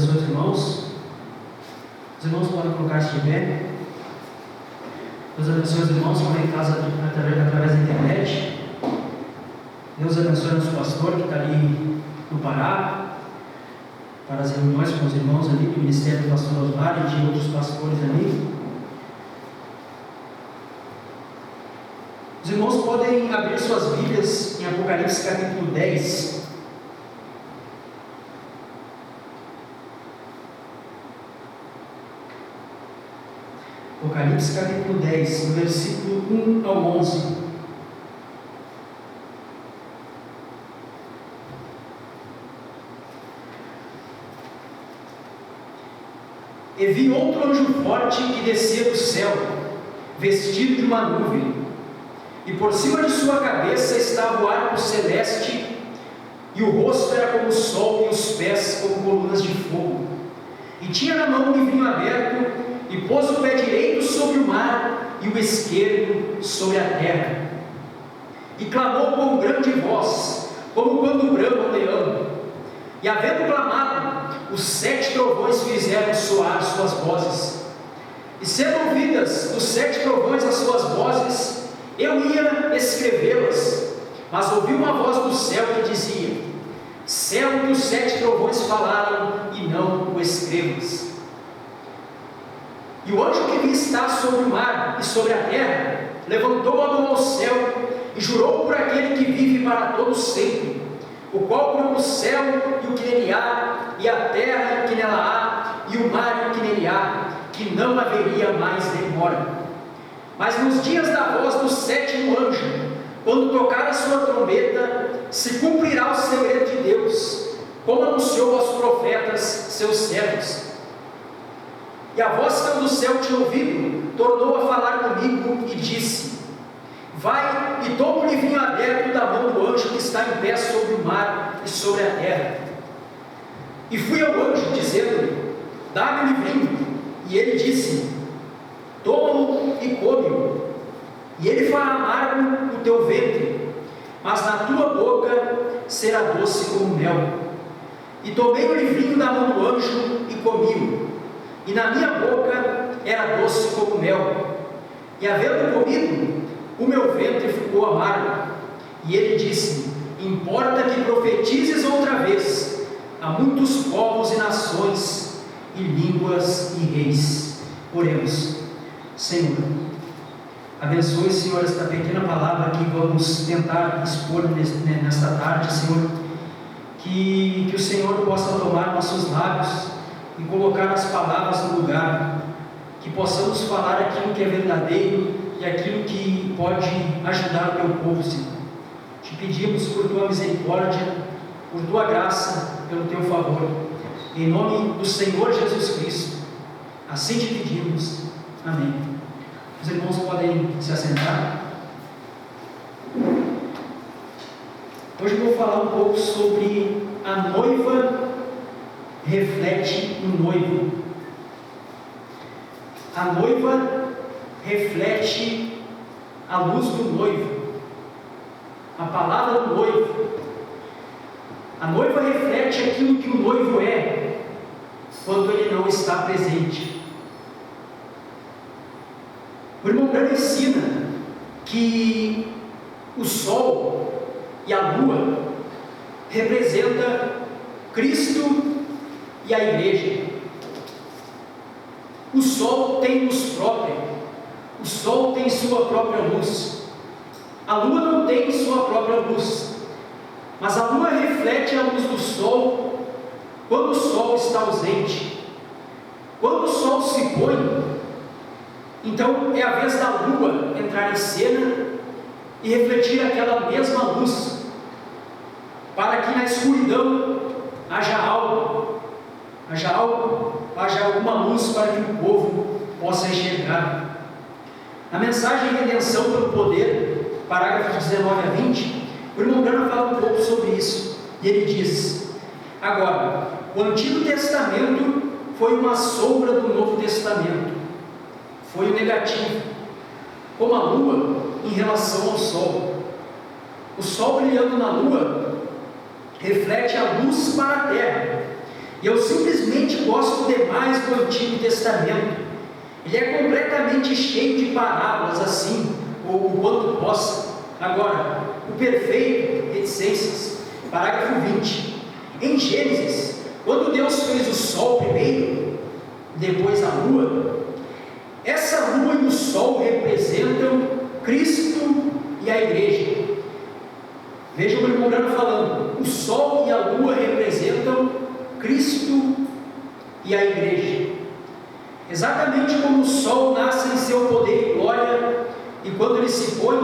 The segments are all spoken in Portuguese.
abençoe os irmãos. Os irmãos podem colocar-se de pé. Deus abençoe os irmãos que estão em casa através da internet. Deus abençoe nosso pastor que está ali no Pará, para as reuniões com os irmãos ali do Ministério do Pastor Osmar e de outros pastores ali. Os irmãos podem abrir suas Bíblias em Apocalipse capítulo 10. Apocalipse capítulo 10, do versículo 1 ao 11. E vi outro anjo forte que descia do céu, vestido de uma nuvem, e por cima de sua cabeça estava o arco celeste, e o rosto era como o sol, e os pés como colunas de fogo. E tinha na mão um livrinho aberto, e pôs o pé direito sobre o mar, e o esquerdo sobre a terra. E clamou com grande voz, como quando brama um leão. E havendo clamado, os 7 trovões fizeram soar suas vozes. E sendo ouvidas dos 7 trovões as suas vozes, eu ia escrevê-las, mas ouvi uma voz do céu que dizia: céu que os 7 trovões falaram, e não o escrevas. E o anjo que vi estar sobre o mar e sobre a terra, levantou a mão ao céu, e jurou por aquele que vive para todo sempre, o qual criou o céu e o que nele há, e a terra e o que nela há, e o mar e o que nele há, que não haveria mais demora. Mas nos dias da voz do 7º anjo, quando tocar a sua trombeta, se cumprirá o segredo de Deus, como anunciou aos profetas, seus servos. E a voz que eu do céu tinha ouvido, tornou a falar comigo e disse: vai e toma o livrinho aberto da mão do anjo que está em pé sobre o mar e sobre a terra. E fui ao anjo, dizendo-lhe: dá-me o livrinho. E ele disse: toma-o e come-o, e ele fará amargo o teu ventre, mas na tua boca será doce como mel. E tomei o livrinho da mão do anjo e comi-o, e na minha boca era doce como mel. E havendo comido, o meu ventre ficou amargo. E ele disse: importa que profetizes outra vez a muitos povos e nações, e línguas e reis. Oremos. Senhor, abençoe, Senhor, esta pequena palavra que vamos tentar expor nesta tarde, Senhor. Que o Senhor possa tomar nossos lábios e colocar as palavras no lugar, que possamos falar aquilo que é verdadeiro e aquilo que pode ajudar o teu povo, Senhor. Te pedimos por tua misericórdia, por tua graça, pelo teu favor, em nome do Senhor Jesus Cristo, assim te pedimos. Amém. Os irmãos podem se assentar. Hoje eu vou falar um pouco sobre a noiva reflete o noivo. A noiva reflete a luz do noivo, a palavra do noivo. A noiva reflete aquilo que o noivo é quando ele não está presente. O irmão Branham ensina que o sol e a lua representam Cristo e a igreja. O sol tem luz própria, o sol tem sua própria luz, a lua não tem sua própria luz, mas a lua reflete a luz do sol quando o sol está ausente. Quando o sol se põe, então é a vez da lua entrar em cena e refletir aquela mesma luz, para que na escuridão haja alguma luz para que o povo possa enxergar. Na mensagem Redenção pelo Poder, parágrafos 19 a 20, o irmão Branham fala um pouco sobre isso, e ele diz: agora, o Antigo Testamento foi uma sombra do Novo Testamento, foi o negativo, como a lua em relação ao sol. O sol brilhando na lua reflete a luz para a terra, E eu simplesmente gosto demais do Antigo Testamento. Ele é completamente cheio de parábolas assim, ou o quanto possa. Agora, o perfeito, reticências, parágrafo 20. Em Gênesis, quando Deus fez o sol primeiro, depois a lua, essa lua e o sol representam Cristo e a igreja. Veja o irmão Branco falando, o sol e a lua representam Cristo e a igreja. Exatamente como o sol nasce em seu poder e glória, e quando ele se põe,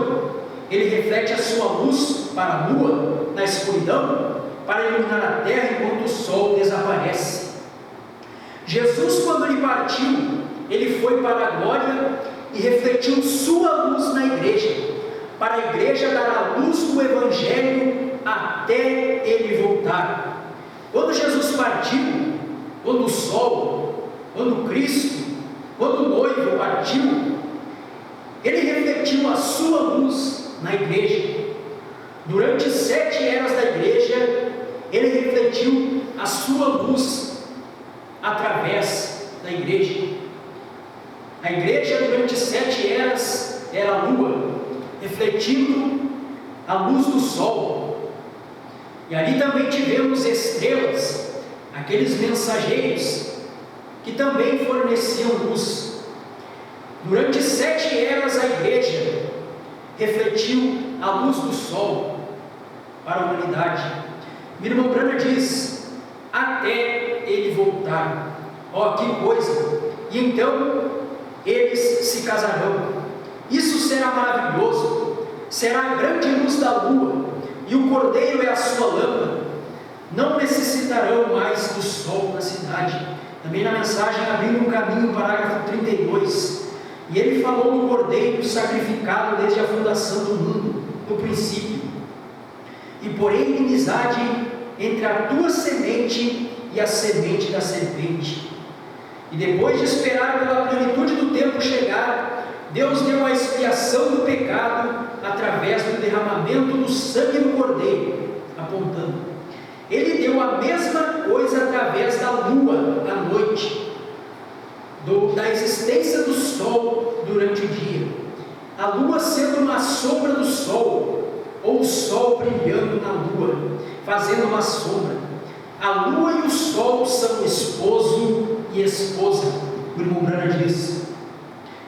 ele reflete a sua luz para a lua na escuridão, para iluminar a terra enquanto o sol desaparece. Jesus, quando ele partiu, ele foi para a glória e refletiu sua luz na igreja, para a igreja dar a luz do Evangelho até ele voltar. Quando Jesus partiu, quando o sol, quando Cristo, quando o noivo partiu, ele refletiu a sua luz na igreja. Durante 7 eras da igreja, ele refletiu a sua luz através da igreja. A igreja, durante 7 eras, era a lua, refletindo a luz do sol. E ali também tivemos estrelas, aqueles mensageiros que também forneciam luz. Durante 7 eras a igreja refletiu a luz do sol para a humanidade. Meu irmão Branham diz, até ele voltar. Ó, que coisa! E então eles se casarão. Isso será maravilhoso, será a grande luz da lua, e o cordeiro é a sua lâmpada. Não necessitarão mais do sol na cidade. Também na mensagem Abrindo um Caminho, parágrafo 32. E ele falou no cordeiro sacrificado desde a fundação do mundo, no princípio. E porém inimizade entre a tua semente e a semente da serpente. E depois de esperar pela plenitude do tempo chegar, Deus deu a expiação do pecado através do derramamento do sangue do cordeiro, apontando. Ele deu a mesma coisa através da lua à noite, da existência do sol durante o dia. A lua sendo uma sombra do sol, ou o sol brilhando na lua, fazendo uma sombra. A lua e o sol são esposo e esposa, o irmão Branham diz.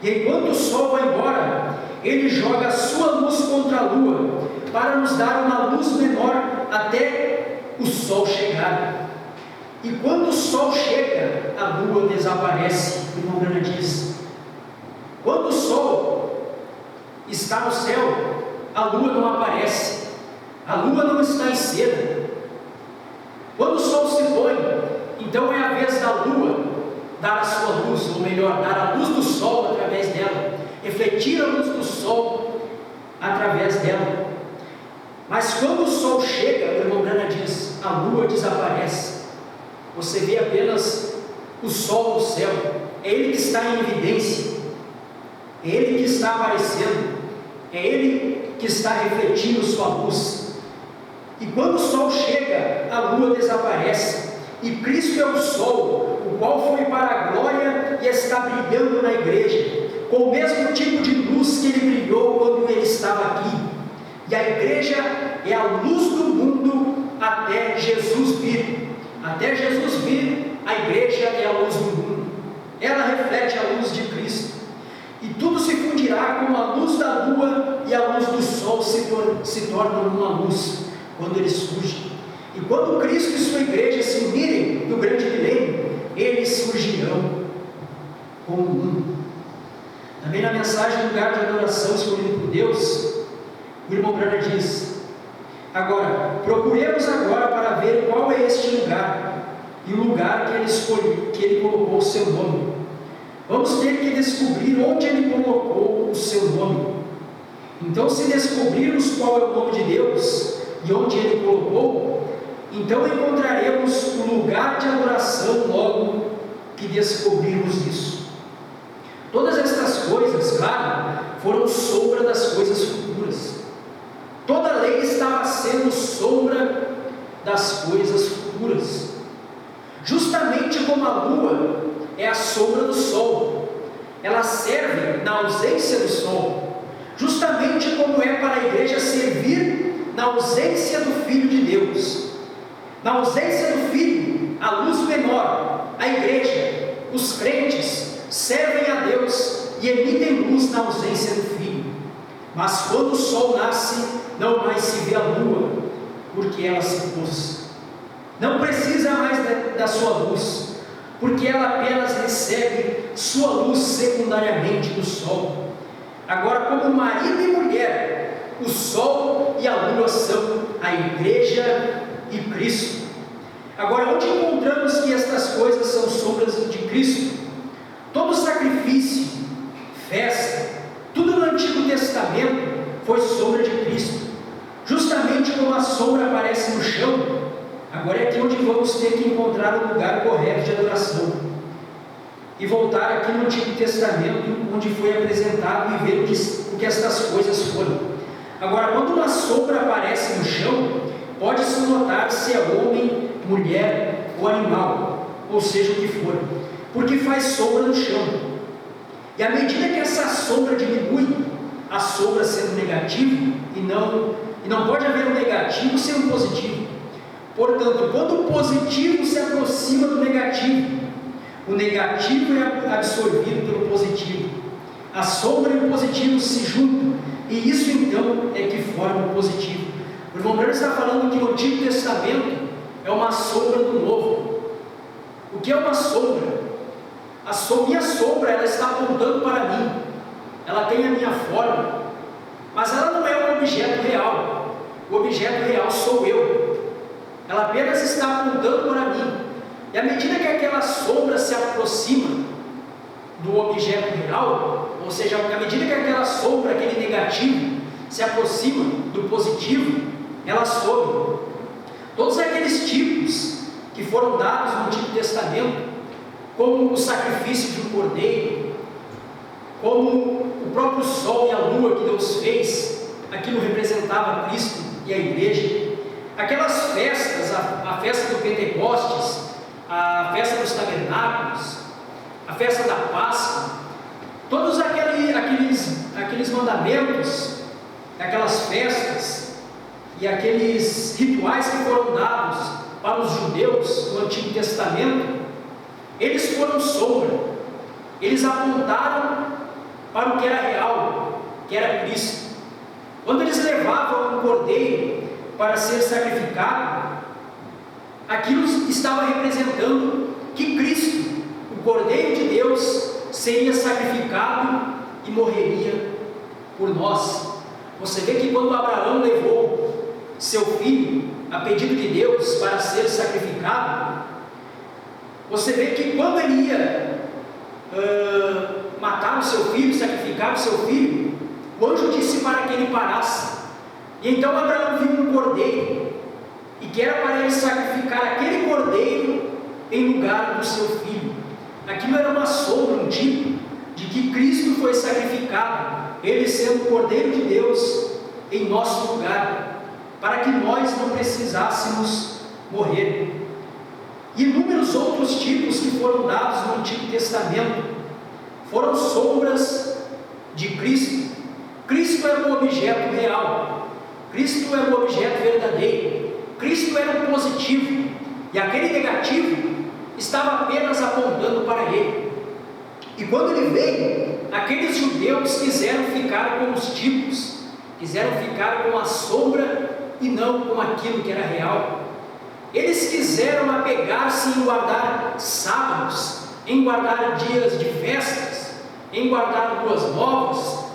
E enquanto o sol vai embora, ele joga a sua luz contra a lua, para nos dar uma luz menor até o sol chegar. E quando o sol chega, a lua desaparece, o irmão Branham diz. Quando o sol está no céu, a lua não aparece, a lua não está em cena. Quando o sol se põe, então é a vez da lua dar a sua luz, ou melhor, dar a luz do sol através dela, refletir a luz do sol através dela. Mas quando o sol chega, o irmão Branham diz, a lua desaparece. Você vê apenas o sol no céu, é ele que está em evidência, é ele que está aparecendo, é ele que está refletindo sua luz. E quando o sol chega, a lua desaparece, e Cristo é o sol, o qual foi para a glória e está brilhando na igreja, com o mesmo tipo de luz que ele brilhou quando ele estava aqui. E a igreja é a luz do mundo até Jesus vir. Até Jesus vir, a igreja é a luz do mundo. Ela reflete a luz de Cristo. E tudo se fundirá com a luz da lua e a luz do sol se tornam uma luz quando eles surgem. E quando Cristo e sua igreja se unirem no grande milênio, eles surgirão como um. Também na mensagem Lugar de Adoração escolhido por Deus, o irmão Branham diz, agora, procuremos agora para ver qual é este lugar, e o lugar que ele escolheu, que ele colocou o seu nome. Vamos ter que descobrir onde ele colocou o seu nome. Então, se descobrirmos qual é o nome de Deus, e onde ele colocou, então encontraremos o lugar de adoração logo que descobrirmos isso. Todas estas coisas, claro, foram sombra das coisas futuras. Toda a lei estava sendo sombra das coisas futuras. Justamente como a lua é a sombra do sol, ela serve na ausência do sol, justamente como é para a igreja servir na ausência do Filho de Deus. Na ausência do Filho, a luz menor, a igreja, os crentes, servem a Deus e emitem luz na ausência do Filho. Mas quando o sol nasce, não mais se vê a lua, porque ela se pôs. Não precisa mais da sua luz, porque ela apenas recebe sua luz secundariamente do sol. Agora, como marido e mulher, o sol e a lua são a igreja e Cristo. Agora, onde encontramos que estas coisas são sombras de Cristo? Todo sacrifício, festa, tudo no Antigo Testamento foi sombra de Cristo. Justamente como a sombra aparece no chão, agora é aqui onde vamos ter que encontrar o lugar correto de adoração. E voltar aqui no Antigo Testamento, onde foi apresentado, e ver o que estas coisas foram. Agora, quando uma sombra aparece no chão, pode-se notar se é homem, mulher ou animal, ou seja, o que for, porque faz sombra no chão. E à medida que essa sombra diminui, a sombra sendo negativo, e não pode haver um negativo sem um positivo. Portanto, quando o positivo se aproxima do negativo, o negativo é absorvido pelo positivo. A sombra e o positivo se juntam, e isso então é que forma o positivo. O irmão Branham está falando que o Antigo Testamento é uma sombra do Novo. O que é uma sombra? Minha sombra, ela está apontando para mim, ela tem a minha forma, mas ela não é um objeto real. O objeto real sou eu. Ela apenas está apontando para mim. E à medida que aquela sombra se aproxima do objeto real, ou seja, à medida que aquela sombra, aquele negativo, se aproxima do positivo, ela sobe. Todos aqueles tipos que foram dados no Antigo Testamento, como o sacrifício de um cordeiro, como o próprio sol e a lua que Deus fez, aquilo representava Cristo e a igreja. Aquelas festas, a festa do Pentecostes, a festa dos tabernáculos, a festa da Páscoa, todos aqueles mandamentos, aquelas festas e aqueles rituais que foram dados para os judeus no Antigo Testamento, eles foram sombra, eles apontaram para o que era real, que era Cristo. Quando eles levavam um cordeiro para ser sacrificado, aquilo estava representando que Cristo, o Cordeiro de Deus, seria sacrificado e morreria por nós. Você vê que quando Abraão levou seu filho, a pedido de Deus, para ser sacrificado, você vê que quando ele ia matar o seu filho, sacrificar o seu filho, o anjo disse para que ele parasse. E então Abraão viu um cordeiro, e que era para ele sacrificar aquele cordeiro em lugar do seu filho. Aquilo era uma sombra, um tipo de que Cristo foi sacrificado, ele sendo o Cordeiro de Deus em nosso lugar, para que nós não precisássemos morrer. E inúmeros outros tipos que foram dados no Antigo Testamento foram sombras de Cristo. Cristo era um objeto real, Cristo era um objeto verdadeiro, Cristo era um positivo, e aquele negativo estava apenas apontando para ele. E quando ele veio, aqueles judeus quiseram ficar com os tipos, quiseram ficar com a sombra e não com aquilo que era real. Eles quiseram apegar-se em guardar sábados, em guardar dias de festas, em guardar luas novas,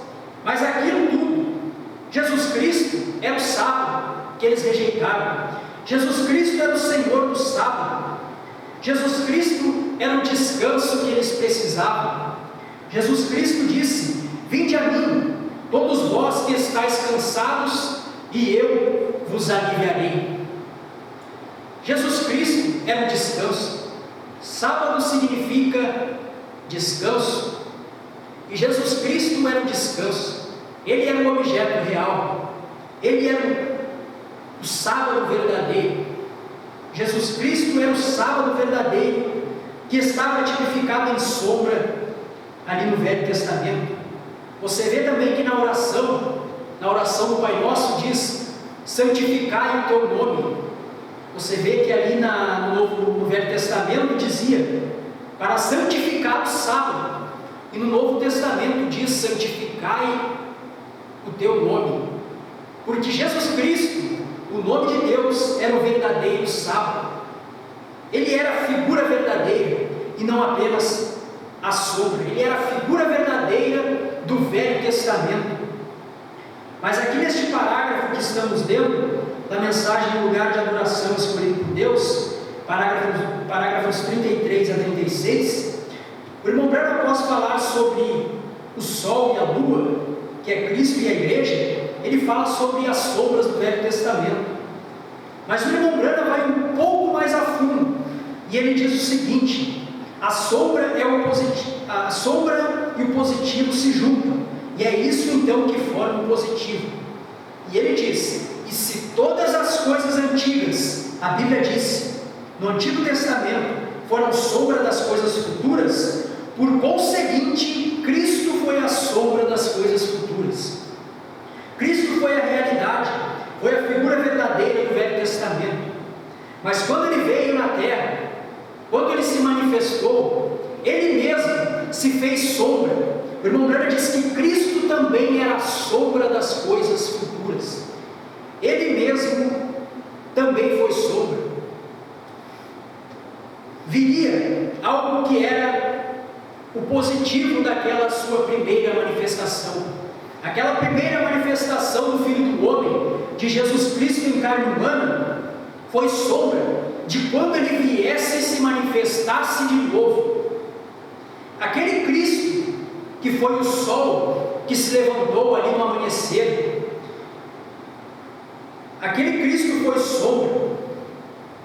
mas aquilo tudo, Jesus Cristo era o sábado que eles rejeitaram. Jesus Cristo era o Senhor do sábado. Jesus Cristo era o descanso que eles precisavam. Jesus Cristo disse: vinde a mim, todos vós que estáis cansados, e eu vos aliviarei. Jesus Cristo era o descanso. Sábado significa descanso, e Jesus Cristo era o descanso. Ele era o objeto real, ele era o sábado verdadeiro. Jesus Cristo era o sábado verdadeiro, que que estava tipificado em sombra ali no Velho Testamento. Você vê também que na oração do Pai Nosso diz: santificai o teu nome. Você vê que ali no Velho Testamento dizia para santificar o sábado, e no Novo Testamento diz: santificai o teu nome, porque Jesus Cristo, o nome de Deus, era o verdadeiro sábado. Ele era a figura verdadeira e não apenas a sombra. Ele era a figura verdadeira do Velho Testamento. Mas aqui neste parágrafo que estamos lendo, da mensagem do lugar de adoração escolhido por Deus, parágrafos 33 a 36, o irmão Branham, após falar sobre o sol e a lua, que é Cristo e a igreja, ele fala sobre as sombras do Velho Testamento. Mas o irmão Branham vai um pouco mais a fundo, e ele diz o seguinte: a sombra e o positivo se juntam, e é isso então que forma o positivo. E ele diz: e se todas as coisas antigas, a Bíblia diz, no Antigo Testamento, foram sombra das coisas futuras, por conseguinte, Cristo foi a sombra das coisas futuras. Cristo foi a realidade, foi a figura verdadeira do Velho Testamento. Mas quando ele veio na terra, quando ele se manifestou, ele mesmo se fez sombra. O irmão Branham diz que Cristo também era a sombra das coisas futuras. Ele mesmo também foi sombra. Viria algo que era o positivo daquela sua primeira manifestação. Aquela primeira manifestação do Filho do Homem, de Jesus Cristo em carne humana, foi sombra de quando ele viesse e se manifestasse de novo. Aquele Cristo que foi o sol que se levantou ali no amanhecer, aquele Cristo foi sombra.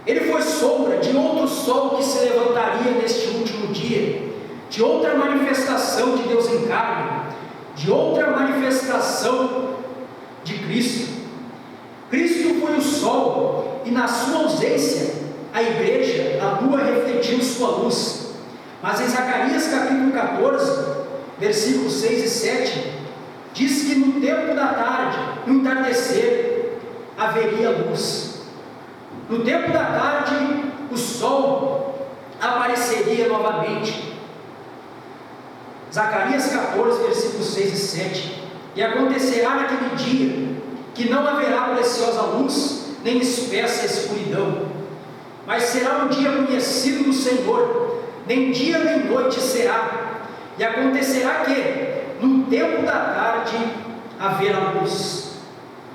Ele foi sombra de outro sol que se levantaria neste último dia, de outra manifestação de Deus em carne, de outra manifestação de Cristo. Cristo foi o sol, e na sua ausência, a igreja, a lua refletiu sua luz. Mas em Zacarias capítulo 14, versículos 6 e 7, diz que no tempo da tarde, no entardecer, haveria luz. No tempo da tarde, o sol apareceria novamente. Zacarias 14, versículos 6 e 7. E acontecerá naquele dia que não haverá preciosa luz, nem espessa escuridão, mas será um dia conhecido do Senhor, nem dia nem noite será. E acontecerá que no tempo da tarde haverá luz.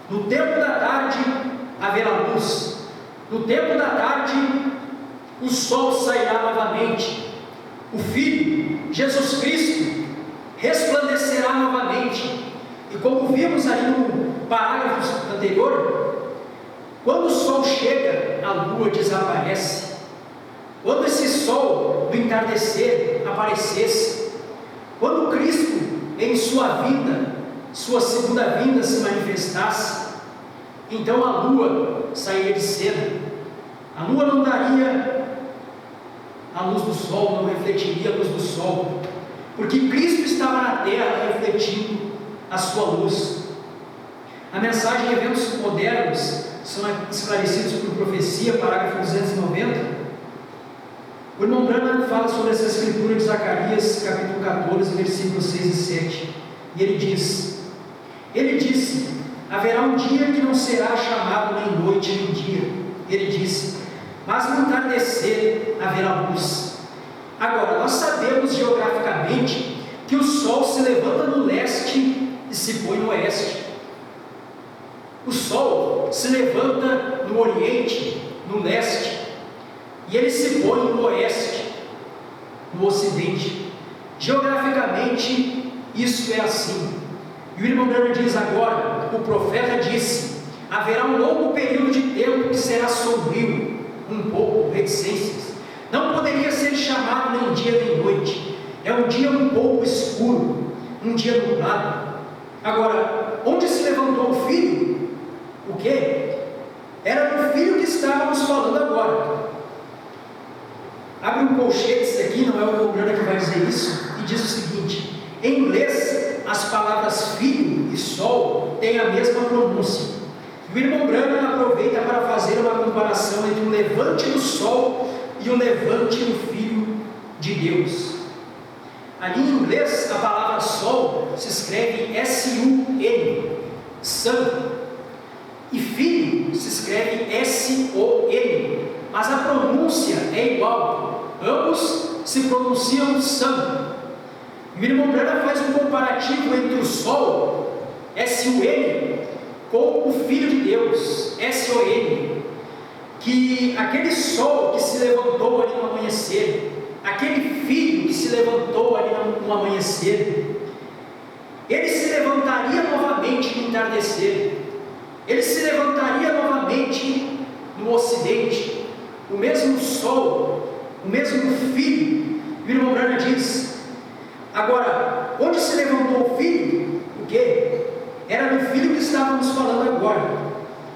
No tempo da tarde haverá luz. No tempo da tarde o sol sairá novamente. O Filho, Jesus Cristo, resplandecerá novamente. E como vimos ali no parágrafo anterior, quando o sol chega, a lua desaparece. Quando esse sol do entardecer aparecesse, quando Cristo em sua vinda, sua segunda vinda se manifestasse, então a lua sairia de cena. A lua não daria a luz do sol, não refletiria a luz do sol, porque Cristo estava na terra refletindo a sua luz. A mensagem de eventos modernos são esclarecidos por profecia, parágrafo 290. O irmão Branham fala sobre essa escritura de Zacarias, capítulo 14, versículos 6 e 7. E ele disse: haverá um dia que não será chamado nem noite nem dia. Ele disse: mas no entardecer haverá luz. Agora, nós sabemos geograficamente que o sol se levanta no leste e se põe no oeste. O sol se levanta no oriente, no leste, e ele se põe no oeste, no ocidente. Geograficamente, isso é assim. E o irmão Branham diz agora, o profeta disse: haverá um longo período de tempo que será sombrio, um pouco reticências. Não poderia ser chamado nem dia nem noite. É um dia um pouco escuro, um dia nublado. Agora, onde se levantou o Filho? O quê? Era do Filho que estávamos falando agora. abre um colchete aqui, não é o irmão Brana que vai dizer isso, e diz o seguinte: em inglês, as palavras filho e sol têm a mesma pronúncia. E o irmão Brana aproveita para fazer uma comparação entre o levante do sol e o levante do Filho de Deus. Ali em inglês, a palavra sol se escreve S-U-N, sun, e filho se escreve S-O-N, mas a pronúncia é igual, ambos se pronunciam sun. E o irmão Brana faz um comparativo entre o sol, S-U-N, com o Filho de Deus, S-O-N, que aquele sol que se levantou ali no amanhecer, aquele filho que se levantou ali no amanhecer, ele se levantaria novamente no entardecer, ele se levantaria novamente no ocidente, o mesmo sol, o mesmo filho. O irmão Brana diz: agora, onde se levantou o filho? O quê? Era do filho que estávamos falando agora,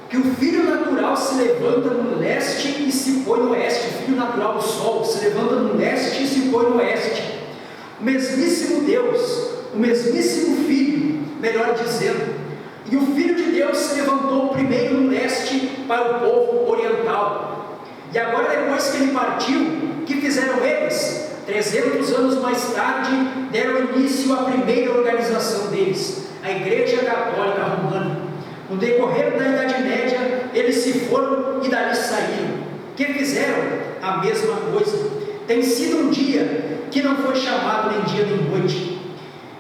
que o filho natural se levanta no leste e se põe no oeste. O filho natural do sol se levanta no leste e se põe no oeste. O mesmíssimo Deus, o mesmíssimo filho, melhor dizendo, e o Filho de Deus se levantou primeiro no leste para o povo oriental. E agora, depois que ele partiu, o que fizeram eles? 300 anos mais tarde, deram início à primeira organização deles, a Igreja Católica Romana. No decorrer da Idade Média, eles se foram e dali saíram. Que fizeram? A mesma coisa. Tem sido um dia que não foi chamado nem dia nem noite.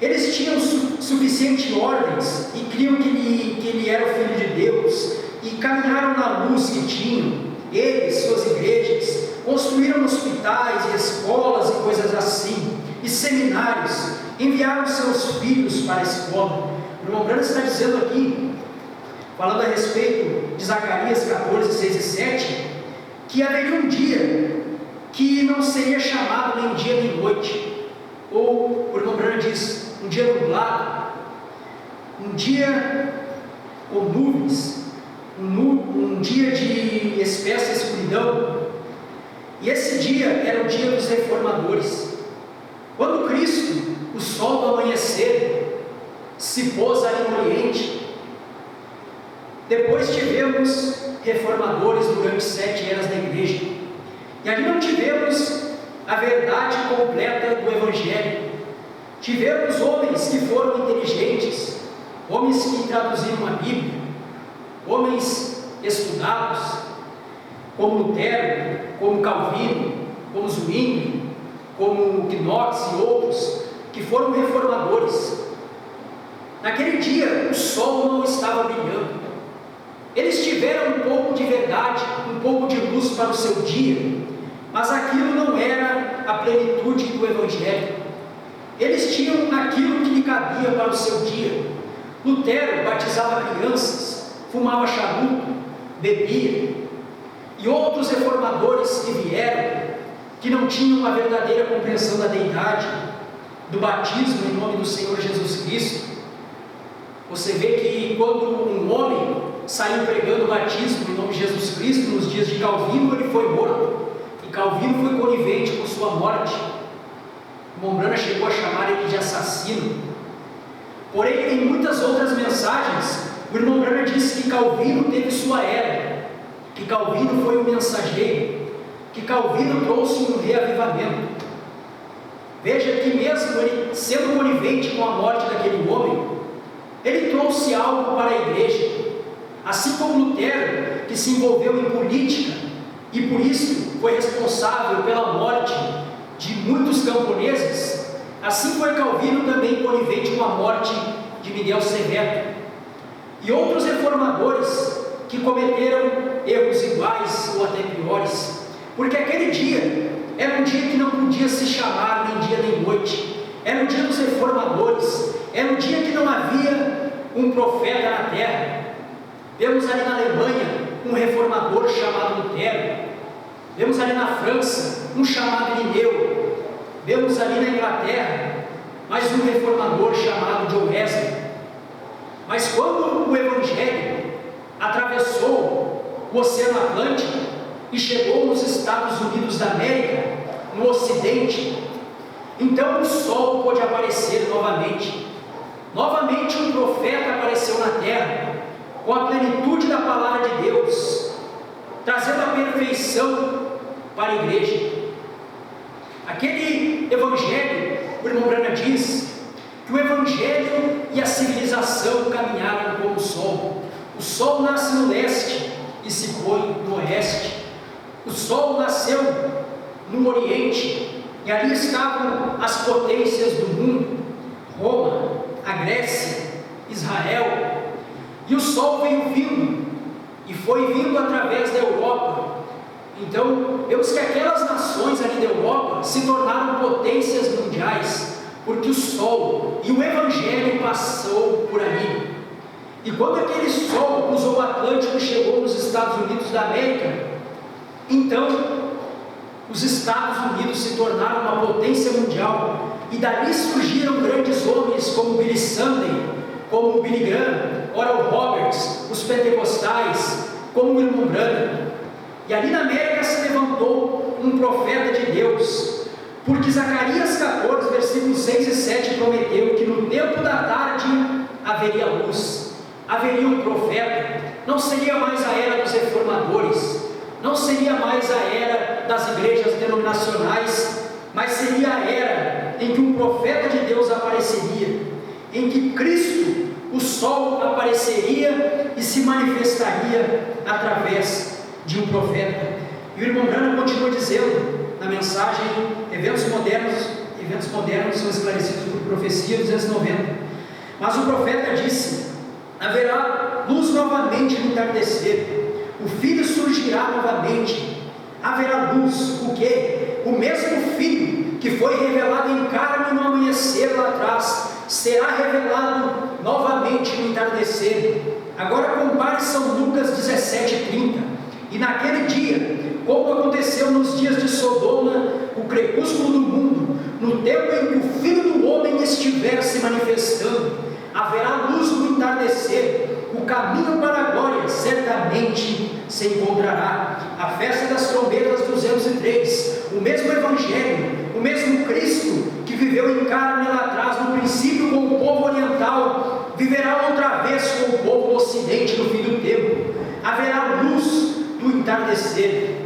Eles tinham suficiente ordens e criam que ele era o Filho de Deus, e caminharam na luz que tinham, eles, suas igrejas, construíram hospitais e escolas e coisas assim, e seminários, enviaram seus filhos para a escola. O irmão Brana está dizendo aqui, falando a respeito de Zacarias 14, 6 e 7, que haveria um dia que não seria chamado nem dia nem noite, ou o irmão Brana diz, um dia nublado, um dia com nuvens, um dia de espessa escuridão. E esse dia era o dia dos reformadores. Quando Cristo, o sol do amanhecer, se pôs ali no Oriente, depois tivemos reformadores durante 7 eras da igreja, e ali não tivemos a verdade completa do Evangelho. Tivemos homens que foram inteligentes, homens que traduziram a Bíblia, homens estudados, como Lutero, como Calvino, como Zwingli, como Knox e outros, que foram reformadores. Naquele dia o sol não estava brilhando. Eles tiveram um pouco de verdade, um pouco de luz para o seu dia, mas aquilo não era a plenitude do Evangelho. Eles tinham aquilo que lhe cabia para o seu dia. Lutero batizava crianças, fumava charuto, bebia, e outros reformadores que vieram, que não tinham uma verdadeira compreensão da deidade, do batismo em nome do Senhor Jesus Cristo. Você vê que quando um homem saiu pregando o batismo em nome de Jesus Cristo, nos dias de Calvino, ele foi morto, e Calvino foi conivente com sua morte. O irmão Brana chegou a chamar ele de assassino. Porém, em muitas outras mensagens, o irmão Brana disse que Calvino teve sua era, que Calvino foi o mensageiro, que Calvino trouxe um reavivamento. Veja que mesmo ele sendo conivente com a morte daquele homem, ele trouxe algo para a igreja. Assim como Lutero, que se envolveu em política e por isso foi responsável pela morte de muitos camponeses, assim foi Calvino também conivente com a morte de Miguel Severo e outros reformadores que cometeram erros iguais ou até piores, porque aquele dia era um dia que não podia se chamar nem dia nem noite, era o dia dos reformadores, era um dia que não havia um profeta na terra. Vemos ali na Alemanha um reformador chamado Lutero, vemos ali na França um chamado Irineu, vemos ali na Inglaterra mais um reformador chamado John Wesley. Mas quando o Evangelho atravessou o Oceano Atlântico e chegou nos Estados Unidos da América, no ocidente, então o sol pôde aparecer novamente. Novamente um profeta apareceu na terra, com a plenitude da palavra de Deus, trazendo a perfeição para a igreja. Aquele evangelho, o irmão Branham diz que o evangelho e a civilização caminharam como o sol. O sol nasce no leste e se põe no oeste. O sol nasceu no oriente e ali estavam as potências do mundo: Roma, a Grécia, Israel. E o sol veio vindo e foi vindo através da Europa. Então, vemos que aquelas nações ali da Europa se tornaram potências mundiais, porque o sol e o evangelho passou por ali. E quando aquele sol cruzou o Atlântico e chegou nos Estados Unidos da América, então os Estados Unidos se tornaram uma potência mundial, e dali surgiram grandes homens como Billy Sunday, como Billy Graham, Oral Roberts, os pentecostais, como o irmão Branham. E ali na América se levantou um profeta de Deus, porque Zacarias 14, versículos 6 e 7 prometeu que no tempo da tarde haveria luz, haveria um profeta. Não seria mais a era dos reformadores, não seria mais a era das igrejas denominacionais, mas seria a era em que um profeta de Deus apareceria, em que Cristo, o sol, apareceria e se manifestaria através de um profeta. E o irmão Branham continua dizendo na mensagem: eventos modernos são esclarecidos por profecia 290. Mas o profeta disse: haverá luz novamente no entardecer, o Filho surgirá novamente, haverá luz. O que? O mesmo Filho que foi revelado em carne no amanhecer lá atrás, será revelado novamente no entardecer. Agora compare São Lucas 17:30. E naquele dia, como aconteceu nos dias de Sodoma, o crepúsculo do mundo, no tempo em que o Filho do Homem estiver se manifestando, haverá luz no entardecer, o caminho para a glória certamente se encontrará. A festa das trombetas 203, o mesmo Evangelho, o mesmo Cristo que viveu em carne lá atrás, no princípio com o povo oriental, viverá outra vez com o povo do ocidente no fim do tempo. Haverá luz do entardecer.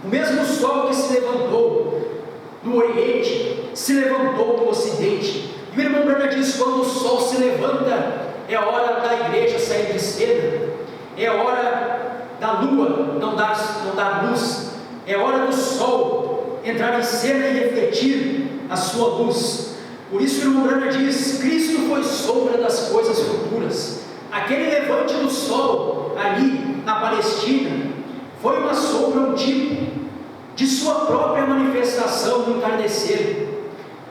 O mesmo sol que se levantou no oriente, se levantou no ocidente. E o irmão Branham diz: quando o sol se levanta, é hora da igreja sair de cena, é hora da lua não dar luz, é hora do sol entrar em cena e refletir a sua luz. Por isso o irmão Branham diz: Cristo foi sombra das coisas futuras. Aquele levante do sol ali na Palestina foi uma sombra, um tipo de sua própria manifestação no entardecer.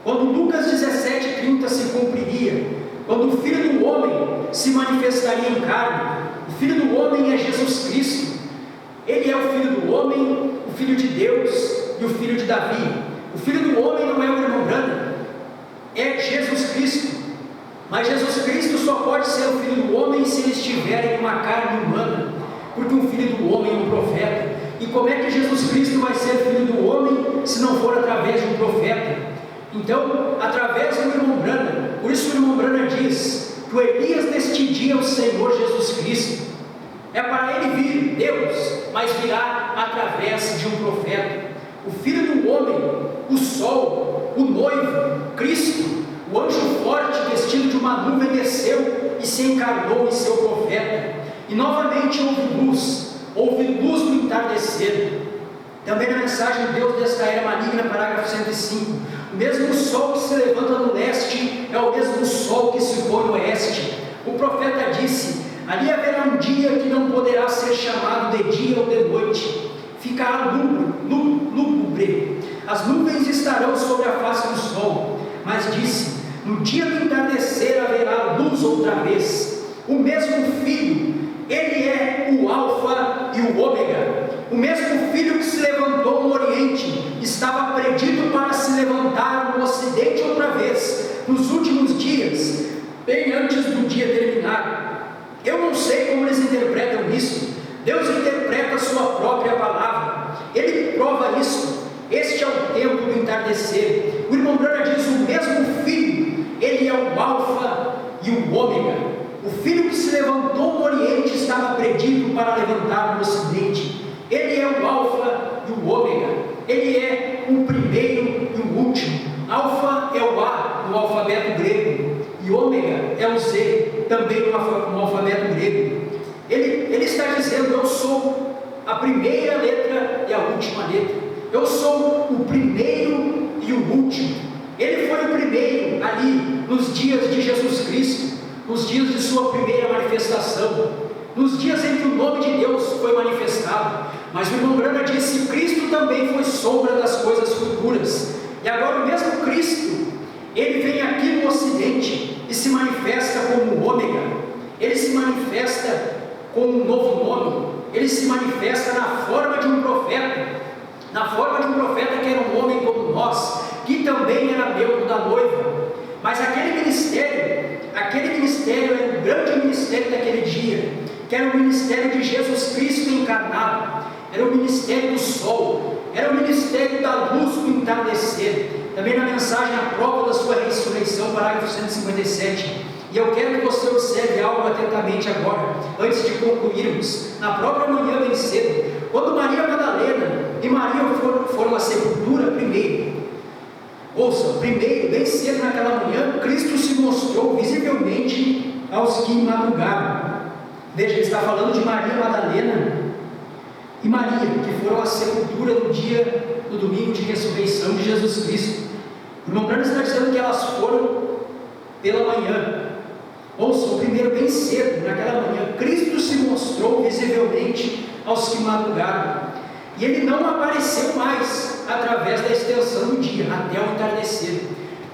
Quando Lucas 17:30 se cumpriria, quando o Filho do Homem se manifestaria em carne. O Filho do Homem é Jesus Cristo. Ele é o Filho do Homem, o Filho de Deus e o Filho de Davi. O Filho do Homem não é o irmão Branham, é Jesus Cristo. Mas Jesus Cristo só pode ser o Filho do Homem se ele estiver em uma carne humana, porque o Filho do Homem é um profeta. E como é que Jesus Cristo vai ser Filho do Homem se não for através de um profeta? Então, através do irmão Branham. Por isso o irmão Branham diz que o Elias deste dia é o Senhor Jesus Cristo. É para ele vir Deus, mas virá através de um profeta. O Filho do Homem, o sol, o noivo, Cristo, o anjo forte vestido de uma nuvem desceu e se encarnou em seu profeta. E novamente houve luz no entardecer. Também na mensagem Deus desta era maligna, parágrafo 105, o mesmo sol que se levanta no leste é o mesmo sol que se põe no oeste. O profeta disse: ali haverá um dia que não poderá ser chamado de dia ou de noite, ficará lúgubre, as nuvens estarão sobre a face do sol. Mas disse: no dia do entardecer haverá luz outra vez. O mesmo Filho, ele é o Alfa e o Ômega. O mesmo Filho que se levantou no Oriente estava predito para se levantar no Ocidente outra vez, nos últimos dias, bem antes do dia terminar. Eu não sei como eles interpretam isso. Deus interpreta a sua própria palavra. Ele prova isso. Este é o tempo do entardecer. O irmão Branham diz: o mesmo Filho, ele é o Alfa e o Ômega. O Filho que se levantou no Oriente estava predito para levantar no Ocidente. Ele é o Alfa e o Ômega. Ele é o primeiro e o último. Alfa é o A no alfabeto grego, e Ômega é o Z, também no alfabeto grego. Ele está dizendo: eu sou a primeira letra e a última letra. Eu sou o primeiro e o último. Ele foi o primeiro ali nos dias de Jesus Cristo, nos dias de sua primeira manifestação, nos dias em que o nome de Deus foi manifestado. Mas o irmão Branham disse: Cristo também foi sombra das coisas futuras. E agora o mesmo Cristo, ele vem aqui no Ocidente e se manifesta como o Ômega. Ele se manifesta com um novo nome. Ele se manifesta na forma de um profeta, que era um homem como nós, que também era membro da noiva. Mas aquele ministério era o grande ministério daquele dia, que era o ministério de Jesus Cristo encarnado, era o ministério do sol, era o ministério da luz do entardecer. Também na mensagem A Prova da Sua Ressurreição, parágrafo 157. E eu quero que você observe algo atentamente agora, antes de concluirmos. Na própria manhã bem cedo, quando Maria Madalena e Maria foram à sepultura primeiro, bem cedo naquela manhã, Cristo se mostrou visivelmente aos que madrugaram. Veja, ele está falando de Maria Madalena e Maria, que foram à sepultura no domingo de ressurreição de Jesus Cristo. O irmão Branham está dizendo que elas foram pela manhã. Ouçam, primeiro bem cedo, naquela manhã, Cristo se mostrou visivelmente aos que madrugaram. E ele não apareceu mais através da extensão do dia, até o entardecer.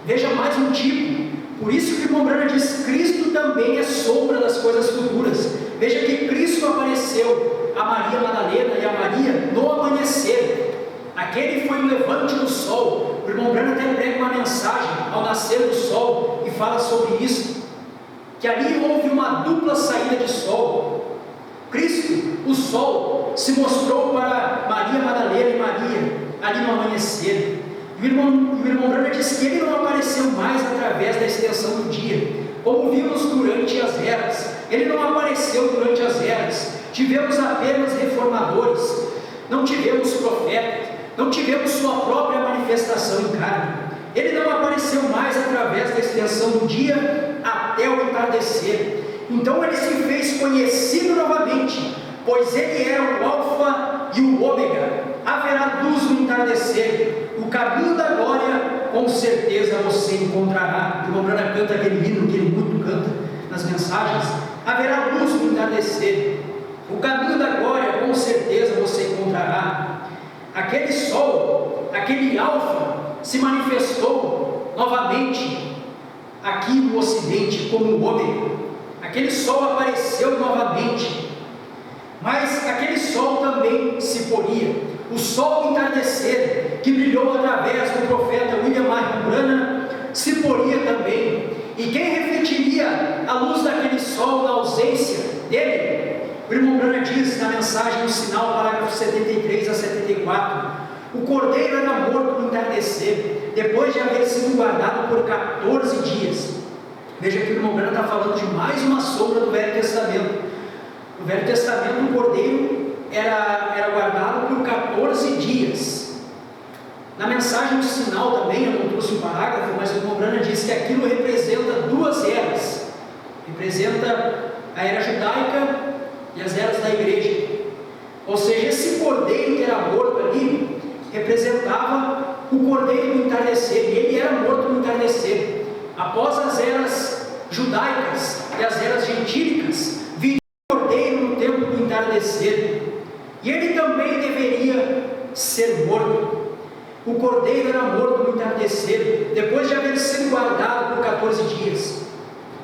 Veja mais um tipo. Por isso que o irmão Branham diz: Cristo também é sombra das coisas futuras. Veja que Cristo apareceu a Maria Madalena e a Maria no amanhecer. Aquele foi o levante do sol. O irmão Branham até prega uma mensagem ao nascer do sol e fala sobre isso, que ali houve uma dupla saída de sol. Cristo, o sol, se mostrou para Maria Madalena e Maria ali no amanhecer. E o irmão Branham diz que ele não apareceu mais através da extensão do dia, como vimos durante as eras. Ele não apareceu durante as eras. Tivemos apenas reformadores, não tivemos profetas, não tivemos sua própria manifestação em carne. Ele não apareceu mais através da extensão do dia até o entardecer. Então ele se fez conhecido novamente, pois ele é o Alfa e o Ômega. Haverá luz no entardecer, o caminho da glória com certeza você encontrará. O irmão Branham canta aquele hino que ele muito canta nas mensagens: haverá luz no entardecer, o caminho da glória com certeza você encontrará. Aquele sol, aquele Alfa, se manifestou novamente aqui no Ocidente como o Ômega. Aquele sol apareceu novamente, mas aquele sol também se poria. O sol do entardecer, que brilhou através do profeta William Marion Branham, se poria também. E quem refletiria a luz daquele sol na ausência dele? O irmão Branham diz na mensagem no sinal, parágrafo 73 a 74: o cordeiro era morto no entardecer, depois de haver sido guardado por 14 dias. Veja que o irmão Branham está falando de mais uma sombra do Velho Testamento. No Velho Testamento, o cordeiro era guardado por 14 dias. Na mensagem do sinal também, eu não trouxe um parágrafo, mas o irmão Branham diz que aquilo representa duas eras. Representa a era judaica e as eras da igreja. Ou seja, esse cordeiro que era morto ali representava o cordeiro do entardecer, e ele era morto no entardecer. Após as eras judaicas e as eras gentílicas, viria o cordeiro no tempo do entardecer, e ele também deveria ser morto. O cordeiro era morto no entardecer, depois de haver sido guardado por 14 dias.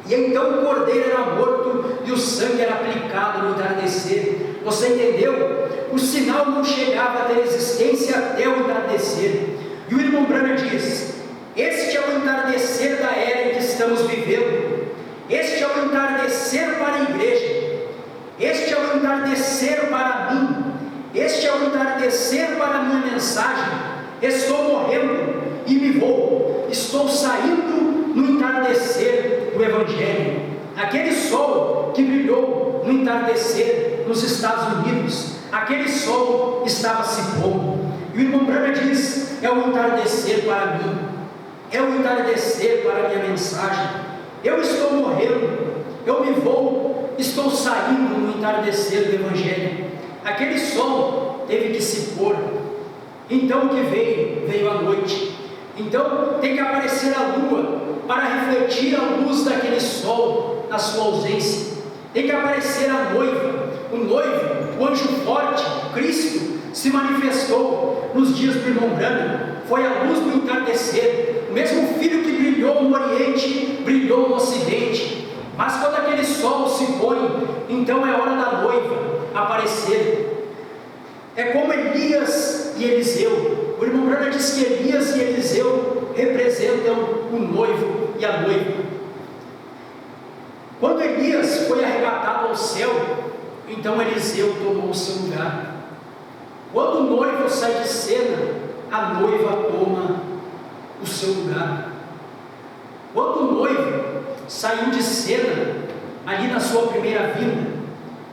E então o cordeiro era morto e o sangue era aplicado no entardecer. Você entendeu? O sinal não chegava a ter existência até o entardecer. E o irmão Branham diz: este é o entardecer da era em que estamos vivendo. Este é o entardecer para a igreja. Este é o entardecer para mim. Este é o entardecer para a minha mensagem. estou morrendo e me vou, estou saindo no entardecer do Evangelho. Aquele sol que brilhou no entardecer nos Estados Unidos, aquele sol estava se pondo. E o irmão Branham diz: é o entardecer para mim, é o entardecer para a minha mensagem. Eu estou morrendo, eu me vou, estou saindo no entardecer do Evangelho. Aquele sol teve que se pôr. Então o que veio a noite. Então tem que aparecer a lua para refletir a luz daquele sol na sua ausência. Tem que aparecer a noiva, o noivo, o anjo forte, Cristo, se manifestou nos dias do irmão Branham. Foi a luz do entardecer. O mesmo filho que brilhou no Oriente, brilhou no Ocidente. Mas quando aquele sol se põe, então é hora da noiva aparecer. É como Elias e Eliseu. O irmão Branham diz que Elias e Eliseu representam o noivo e a noiva. Quando Elias foi arrebatado ao céu, então Eliseu tomou o seu lugar. Quando o noivo sai de cena, a noiva toma o seu lugar. Quando o noivo saiu de cena, ali na sua primeira vinda,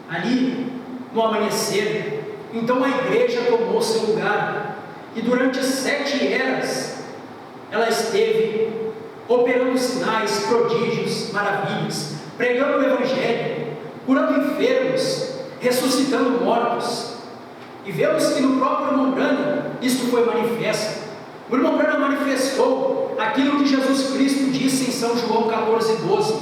ali no amanhecer, então a igreja tomou o seu lugar. E durante 7 eras, ela esteve operando sinais, prodígios, maravilhas, pregando o Evangelho, curando enfermos, ressuscitando mortos. E vemos que no próprio irmão Branham isto foi manifesto. O irmão Branham manifestou aquilo que Jesus Cristo disse em São João 14:12: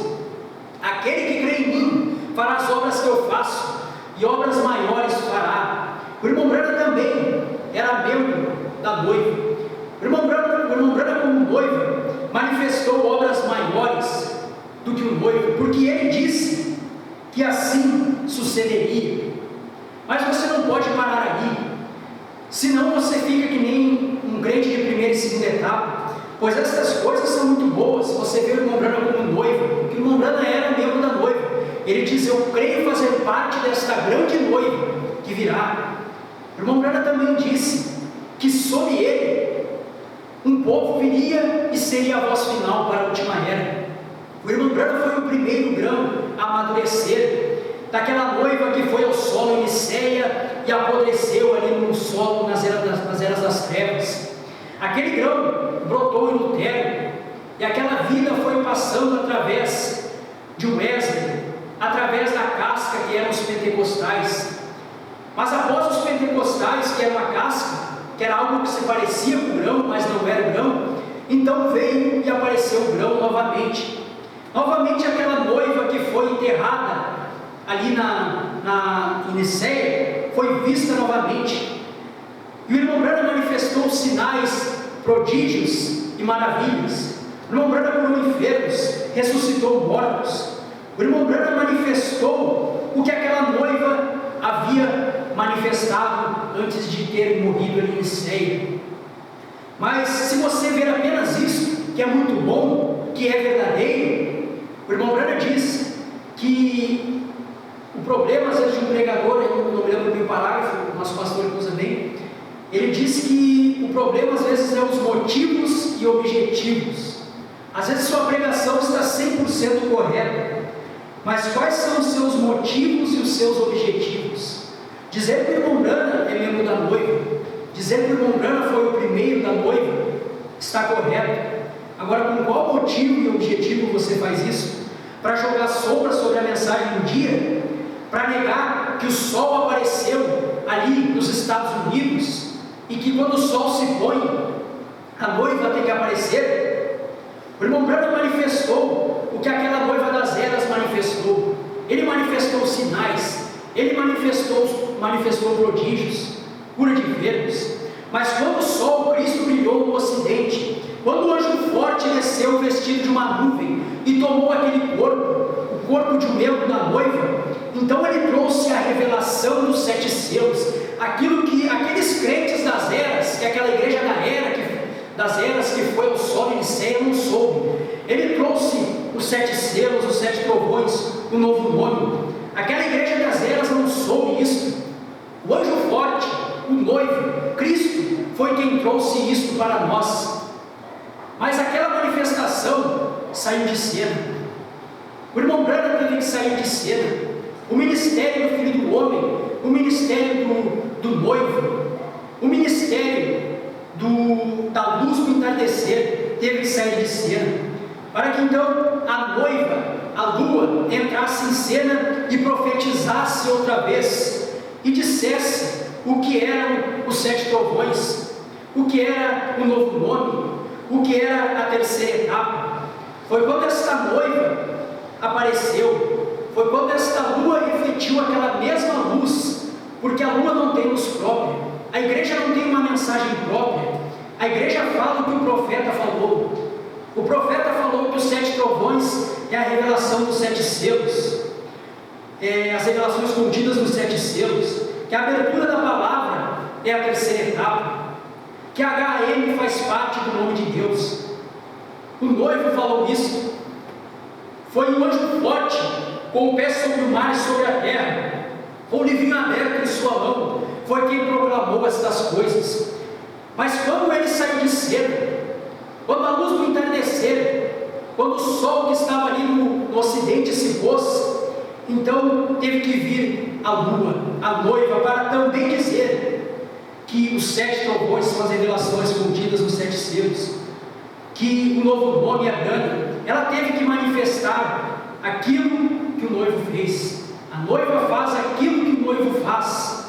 aquele que crê em mim fará as obras que eu faço, e obras maiores fará. O irmão Branham também era membro da noiva. O irmão Branham como noivo manifestou obras maiores do que o noivo, porque ele disse que assim sucederia. Mas você não pode parar aí, senão você fica que nem um crente de primeira e segunda etapa, pois essas coisas são muito boas. Você vê o irmão Branham como noivo, porque o irmão Branham era membro da noiva. Ele diz: eu creio fazer parte desta grande noiva que virá. O irmão Branham também disse que sobre ele um povo viria e seria a voz final para a última era. O irmão Branham foi o primeiro grão a amadurecer daquela noiva que foi ao solo em Niceia e apodreceu ali no solo nas eras das trevas. Aquele grão brotou em Lutero, e aquela vida foi passando através de Wesley, através da casca que eram os pentecostais. Mas após os pentecostais, que era uma casca, que era algo que se parecia com o grão, mas não era o grão, então veio e apareceu o grão novamente. Novamente aquela noiva que foi enterrada ali em Niceia foi vista novamente. E o irmão Branham manifestou sinais, prodígios e maravilhas. O irmão Branham curou enfermos, ressuscitou mortos. O irmão Branham manifestou o que aquela noiva havia manifestado antes de ter morrido ali em Niceia. Mas se você ver apenas isso, que é muito bom, que é verdadeiro, o irmão Branham diz que o problema, às vezes, de um pregador, eu não me lembro bem o parágrafo, o nosso pastor usa bem, ele diz que o problema, às vezes, é os motivos e objetivos. Às vezes, sua pregação está 100% correta, mas quais são os seus motivos e os seus objetivos? Dizer que o irmão Branham é membro da noiva, dizer que o irmão Branham foi o primeiro da noiva, está correto. Agora, com qual motivo e objetivo você faz isso? Para jogar sombra sobre a mensagem do dia? Para negar que o sol apareceu ali nos Estados Unidos e que quando o sol se põe, a noiva tem que aparecer? O irmão Branham manifestou o que aquela noiva das eras manifestou. Ele manifestou sinais, ele manifestou prodígios, cura de enfermos. Mas quando o sol, Cristo, brilhou no Ocidente, quando o anjo forte desceu vestido de uma nuvem e tomou aquele corpo, o corpo de um membro da noiva, então ele trouxe a revelação dos 7 selos, aquilo que aqueles crentes das eras, que aquela igreja das eras que foi ao solo em Niceia não soube. Ele trouxe os 7 selos, os 7 trovões, o novo nome. Aquela igreja das eras não soube isso. O anjo forte, o noivo, Cristo, foi quem trouxe isto para nós. Mas aquela manifestação saiu de cena. O irmão Branham teve que sair de cena. O ministério do Filho do Homem, o ministério do noivo, o ministério da luz do entardecer teve que sair de cena, para que então a noiva, a lua, entrasse em cena e profetizasse outra vez, e dissesse o que eram os 7 trovões, o que era o novo nome, o que era a terceira etapa. Foi quando esta noiva apareceu, foi quando esta lua refletiu aquela mesma luz, porque a lua não tem luz própria, a igreja não tem uma mensagem própria, a igreja fala o que o profeta falou. O profeta falou que os 7 trovões é a revelação dos 7 selos, as revelações contidas nos 7 selos, que a abertura da palavra é a terceira etapa, que a HM faz parte do nome de Deus. O noivo falou isso. Foi um anjo forte, com o pé sobre o mar e sobre a terra, com o livrinho aberto em sua mão, foi quem proclamou estas coisas. Mas quando ele saiu de cena, quando a luz do entardecer, quando o sol que estava ali no ocidente se pôs, então teve que vir a lua, a noiva, para também dizer que os 7 trovões são as revelações contidas nos 7 selos, que o novo nome é Branham. Ela teve que manifestar aquilo que o noivo fez. A noiva faz aquilo que o noivo faz.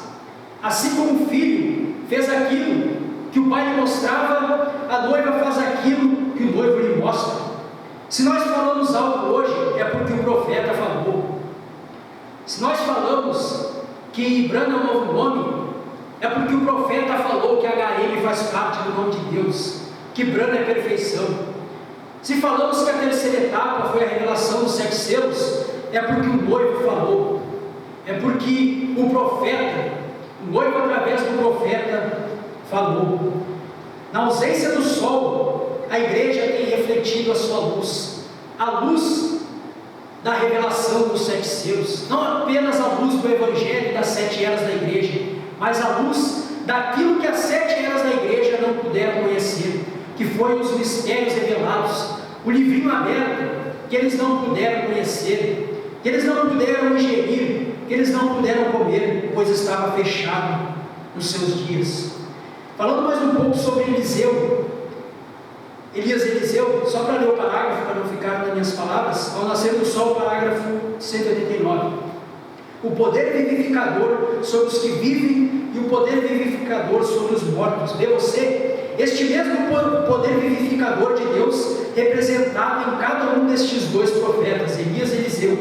Assim como o filho fez aquilo que o pai lhe mostrava, a noiva faz aquilo que o noivo lhe mostra. Se nós falamos algo hoje, é porque o profeta falou. Se nós falamos que Branham é o novo nome, é porque o profeta falou que HM faz parte do nome de Deus, que Branham é perfeição. Se falamos que a terceira etapa foi a revelação dos 7 selos, é porque o noivo falou, é porque o profeta, o noivo através do profeta falou. Na ausência do sol, a igreja tem refletido a sua luz, a luz da revelação dos 7 selos, não apenas a luz do evangelho das 7 eras da igreja, mas a luz daquilo que as 7 eras da igreja não puderam conhecer, que foi os mistérios revelados, o livrinho aberto, que eles não puderam conhecer, que eles não puderam ingerir, que eles não puderam comer, pois estava fechado nos seus dias. Falando mais um pouco sobre Elias e Eliseu, só para ler o parágrafo, para não ficar nas minhas palavras, ao nascer do sol, parágrafo 189. O poder vivificador sobre os que vivem e o poder vivificador sobre os mortos. Vê você? Este mesmo poder vivificador de Deus representado em cada um destes 2 profetas, Elias e Eliseu.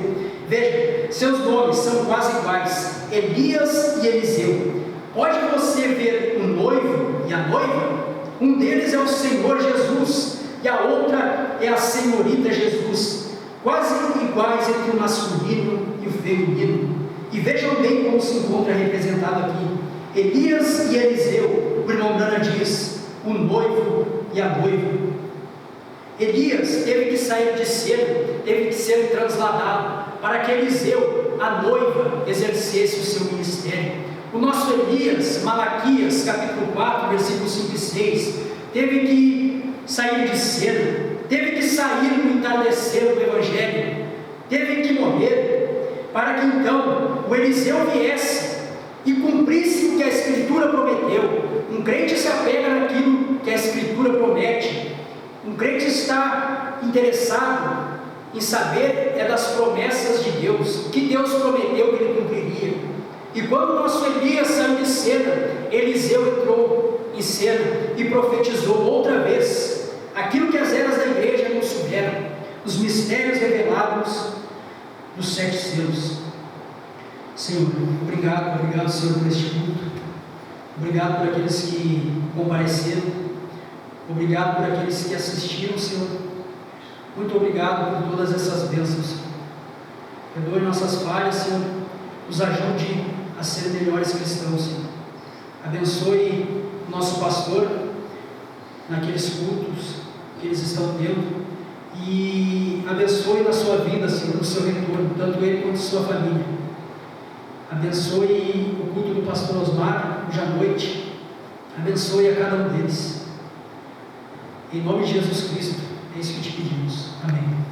Veja, seus nomes são quase iguais, Elias e Eliseu. Pode você ver o noivo e a noiva? Um deles é o Senhor Jesus e a outra é a senhorita Jesus, quase iguais entre o masculino e o feminino. E vejam bem como se encontra representado aqui, Elias e Eliseu. O irmão Branham diz, o noivo e a noiva. Elias teve que sair de cena, teve que ser transladado, para que Eliseu, a noiva, exercesse o seu ministério. O nosso Elias, Malaquias, capítulo 4, versículos 5 e 6, teve que sair de cena, teve que sair no entardecer do Evangelho, teve que morrer, para que então o Eliseu viesse e cumprisse o que a Escritura prometeu. Um crente se apega naquilo que a Escritura promete, um crente está interessado em saber das promessas de Deus, o que Deus prometeu que ele cumpriria. E quando o nosso Elias saiu de cena, Eliseu entrou em cena e profetizou outra vez aquilo que as eras da igreja não souberam, os mistérios revelados dos 7 selos. Senhor, obrigado, Senhor, por este culto. Obrigado por aqueles que compareceram. Obrigado por aqueles que assistiram, Senhor. Muito obrigado por todas essas bênçãos. Perdoe nossas falhas, Senhor. Nos ajude a ser melhores cristãos, Senhor. Abençoe o nosso pastor naqueles cultos que eles estão tendo e abençoe na sua vida, Senhor, no seu retorno, tanto ele quanto sua família. Abençoe o culto do pastor Osmar, hoje à noite, Abençoe a cada um deles. Em nome de Jesus Cristo, é isso que te pedimos. Amém.